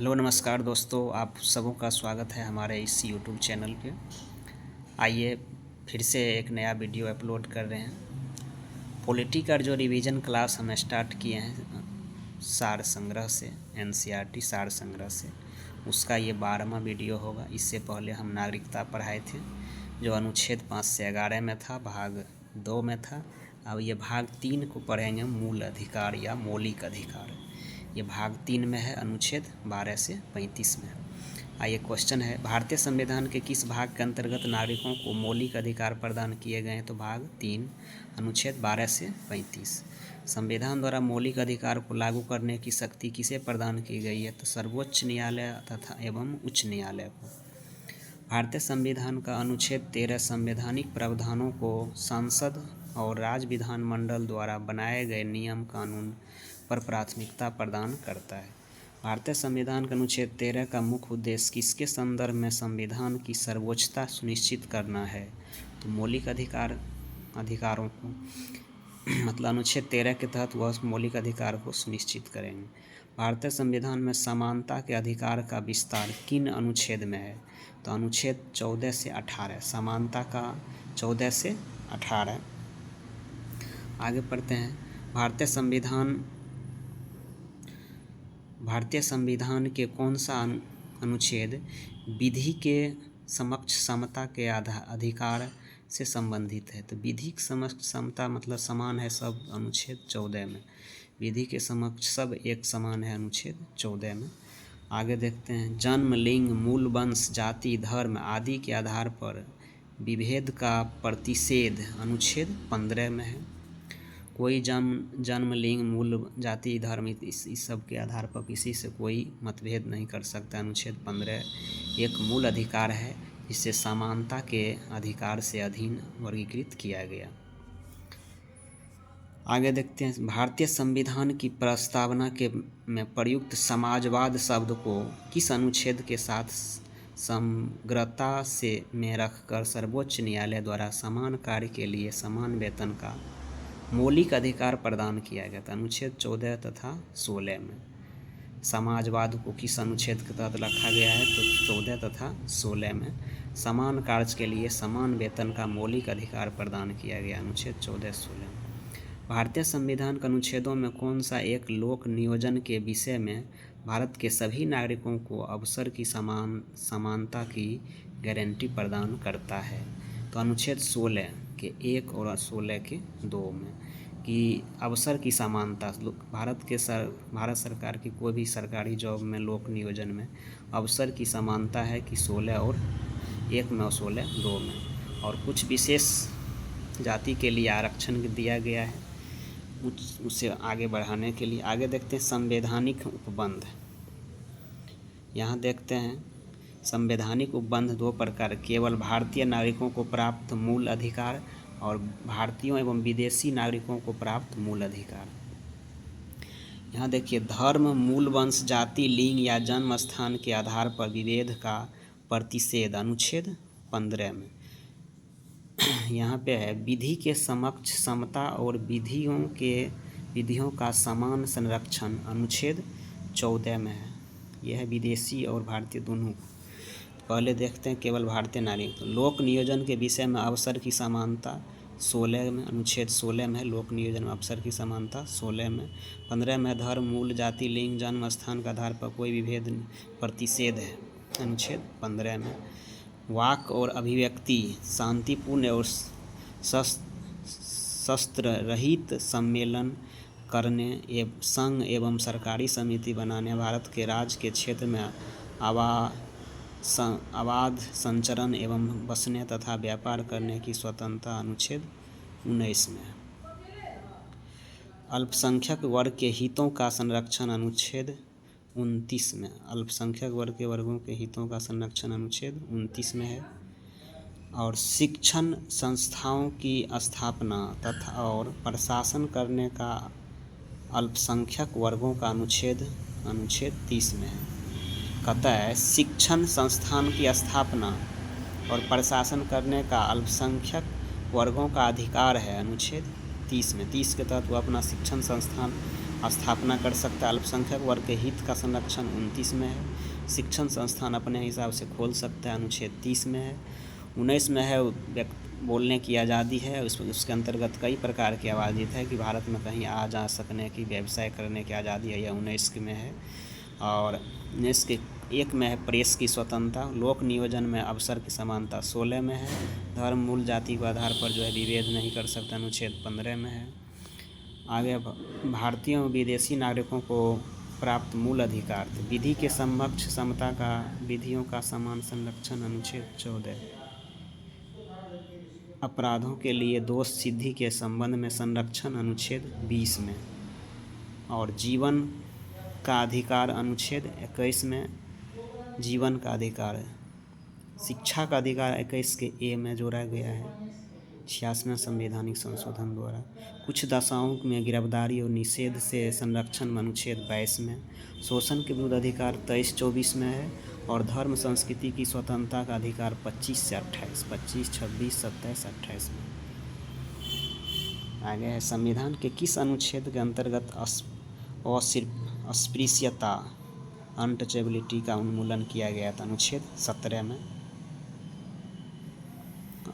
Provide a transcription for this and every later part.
Hello नमस्कार दोस्तों, आप सबों का स्वागत है हमारे इस यूट्यूब चैनल पे। आइए फिर से एक नया वीडियो अपलोड कर रहे हैं। पॉलिटी का जो रिवीजन क्लास हम स्टार्ट किए हैं सार संग्रह से, एनसीईआरटी सार संग्रह से, उसका ये 12वां वीडियो होगा। इससे पहले हम नागरिकता पढ़ाए थे जो अनुच्छेद 5 से 11 में था, भाग 2 में था। अब ये भाग 3 को पढ़ेंगे, मूल अधिकार या मौलिक अधिकार। ये भाग 3 में है, अनुच्छेद 12 से 35 में। आइए क्वेश्चन है, भारतीय संविधान के किस भाग के अंतर्गत नागरिकों को मौलिक अधिकार प्रदान किए गए हैं? तो भाग 3, अनुच्छेद 12 से 35। संविधान द्वारा मौलिक अधिकार को लागू करने की शक्ति किसे प्रदान की गई है? तो सर्वोच्च न्यायालय तथा एवं उच्च न्यायालय को। भारतीय संविधान का अनुच्छेद 13 संवैधानिक प्रावधानों को संसद और राज्य विधानमंडल द्वारा बनाए गए नियम कानून पर प्राथमिकता प्रदान करता है। भारतीय संविधान के अनुच्छेद 13 का मुख्य उद्देश्य किसके संदर्भ में संविधान की सर्वोच्चता सुनिश्चित करना है? तो मौलिक अधिकारों को मतलब अनुच्छेद 13 के तहत वह मौलिक अधिकार को सुनिश्चित करेंगे। भारतीय संविधान में समानता के अधिकार का विस्तार किन अनुच्छेद में है? तो अनुच्छेद 14 से 18, समानता का 14 से 18। आगे पढ़ते हैं, भारतीय संविधान के कौन सा अनुच्छेद विधि के समक्ष समता के अधिकार से संबंधित है? तो विधि के समक्ष समता मतलब समान है सब, अनुच्छेद 14 में। विधि के समक्ष सब एक समान है, अनुच्छेद 14 में। आगे देखते हैं, जन्म, लिंग, मूल वंश, जाति, धर्म आदि के आधार पर विभेद का प्रतिषेध अनुच्छेद 15 में है। कोई जन्म, लिंग, मूल, जाति, धर्म इस सब के आधार पर किसी से कोई मतभेद नहीं कर सकता। अनुच्छेद 15 एक मूल अधिकार है जिसे समानता के अधिकार से अधीन वर्गीकृत किया गया। आगे देखते हैं, भारतीय संविधान की प्रस्तावना में प्रयुक्त समाजवाद शब्द को किस अनुच्छेद के साथ समग्रता से में रखकर सर्वोच्च न्यायालय द्वारा समान कार्य के लिए समान वेतन का मौलिक अधिकार प्रदान किया गया था? अनुच्छेद 14 तथा 16 में। समाजवाद को किस अनुच्छेद के तहत रखा गया है? तो 14 तथा 16 में। समान कार्य के लिए समान वेतन का मौलिक अधिकार प्रदान किया गया, अनुच्छेद 14-16। भारतीय संविधान के अनुच्छेदों में कौन सा एक लोक नियोजन के विषय में भारत के सभी नागरिकों को अवसर की समानता की गारंटी प्रदान करता है? तो अनुच्छेद 16 के 1 और 16 के 2 में कि अवसर की समानता भारत सरकार की कोई भी सरकारी जॉब में लोक नियोजन में अवसर की समानता है कि 16 और 1 में और 16 2 में। और कुछ विशेष जाति के लिए आरक्षण दिया गया है उसे आगे बढ़ाने के लिए। आगे देखते हैं, संवैधानिक उपबंध। यहाँ देखते हैं, संवैधानिक उपबंध 2 प्रकार, केवल भारतीय नागरिकों को प्राप्त मूल अधिकार और भारतीयों एवं विदेशी नागरिकों को प्राप्त मूल अधिकार। यहाँ देखिए, धर्म, मूल वंश, जाति, लिंग या जन्म स्थान के आधार पर विभेद का प्रतिषेध, अनुच्छेद 15 में। यहाँ पे है, विधि के समक्ष समता और विधियों का समान संरक्षण, अनुच्छेद 14 में है। यह है विदेशी और भारतीय दोनों। पहले देखते हैं केवल भारतीय नागरिक। तो लोक नियोजन के विषय में अवसर की समानता 16 में, अनुच्छेद 16 में है। लोक नियोजन में अवसर की समानता 16 में। 15 में धर्म, मूल, जाति, लिंग, जन्म स्थान के आधार पर कोई विभेद प्रतिषेध है, अनुच्छेद 15 में। वाक और अभिव्यक्ति शांतिपूर्ण और शस्त्र रहित सम्मेलन करने संघ एवं सरकारी समिति बनाने, भारत के राज्य के क्षेत्र में अबाध संचरण एवं बसने तथा व्यापार करने की स्वतंत्रता, अनुच्छेद 19 में। अल्पसंख्यक वर्ग के हितों का संरक्षण, अनुच्छेद 29 में। अल्पसंख्यक वर्ग के वर्गों के हितों का संरक्षण अनुच्छेद 29 में है। और शिक्षण संस्थाओं की स्थापना तथा और प्रशासन करने का अल्पसंख्यक वर्गों का अनुच्छेद 30 में है। कहता है, शिक्षण संस्थान की स्थापना और प्रशासन करने का अल्पसंख्यक वर्गों का अधिकार है, अनुच्छेद 30 में। 30 के तहत वो अपना शिक्षण संस्थान स्थापना कर सकता है। अल्पसंख्यक वर्ग के हित का संरक्षण 29 में है। शिक्षण संस्थान अपने हिसाब से खोल सकता है, अनुच्छेद 30 में है। 19 में है बोलने की आज़ादी है, उसके अंतर्गत कई प्रकार की आवाज़ित है कि भारत में कहीं आ जा सकने की, व्यवसाय करने की आज़ादी है, यह 19 में है। और 19 के 1 में है प्रेस की स्वतंत्रता। लोक नियोजन में अवसर की समानता 16 में है। धर्म मूल जाति के आधार पर जो है विभेद नहीं कर सकता, अनुच्छेद 15 में है। आगे भारतीय और विदेशी नागरिकों को प्राप्त मूल अधिकार, विधि के समक्ष समता का, विधियों का समान संरक्षण, अनुच्छेद 14। अपराधों के लिए दोष सिद्धि के संबंध में संरक्षण, अनुच्छेद 20 में। और जीवन का अधिकार, अनुच्छेद 21 में जीवन का अधिकार है। शिक्षा का अधिकार 21 के ए में जोड़ा गया है 86वें संवैधानिक संशोधन द्वारा। कुछ दशाओं में गिरफ्तारी और निषेध से संरक्षण, अनुच्छेद 22 में। शोषण के विरुद्ध अधिकार 23-24 में है। और धर्म संस्कृति की स्वतंत्रता का अधिकार 25 से 28, 25, 26, 27, 28 में। आगे है संविधान के किस अनुच्छेद के अंतर्गत अस्पृश्यता, अनटचेबिलिटी का उन्मूलन किया गया था, अनुच्छेद 17 में।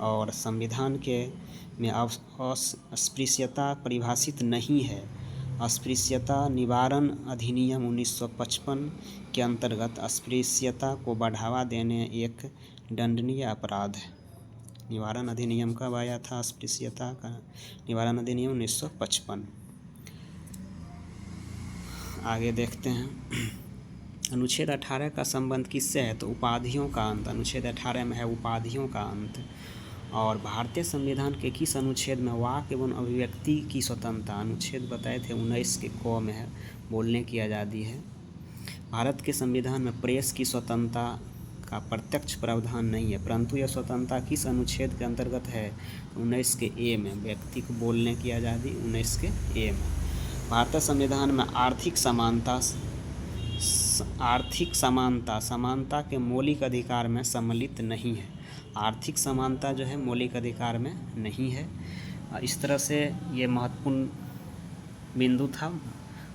और संविधान के में अस्पृश्यता परिभाषित नहीं है। अस्पृश्यता निवारण अधिनियम 1955 के अंतर्गत अस्पृश्यता को बढ़ावा देने एक दंडनीय अपराध है। निवारण अधिनियम कब आया था? अस्पृश्यता का निवारण अधिनियम 1955। आगे देखते हैं अनुच्छेद 18 का संबंध किससे है? तो उपाधियों का अंत, अनुच्छेद 18 में है उपाधियों का अंत। और भारतीय संविधान के किस अनुच्छेद में वाक एवं अभिव्यक्ति की स्वतंत्रता, अनुच्छेद बताए थे 19 के क में है, बोलने की आज़ादी है। भारत के संविधान में प्रेस की स्वतंत्रता का प्रत्यक्ष प्रावधान नहीं है, परंतु यह स्वतंत्रता किस अनुच्छेद के अंतर्गत है? 19 के ए में, व्यक्ति को बोलने की आज़ादी 19 के ए में। भारतीय संविधान में आर्थिक समानता के मौलिक अधिकार में सम्मिलित नहीं है। आर्थिक समानता जो है मौलिक अधिकार में नहीं है। इस तरह से ये महत्वपूर्ण बिंदु था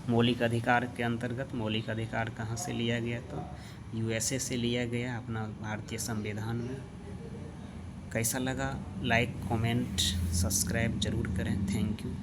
मौलिक अधिकार के अंतर्गत। मौलिक अधिकार कहाँ से लिया गया? तो यूएसए से लिया गया अपना भारतीय संविधान में। कैसा लगा? लाइक, कमेंट, सब्सक्राइब जरूर करें। Thank you.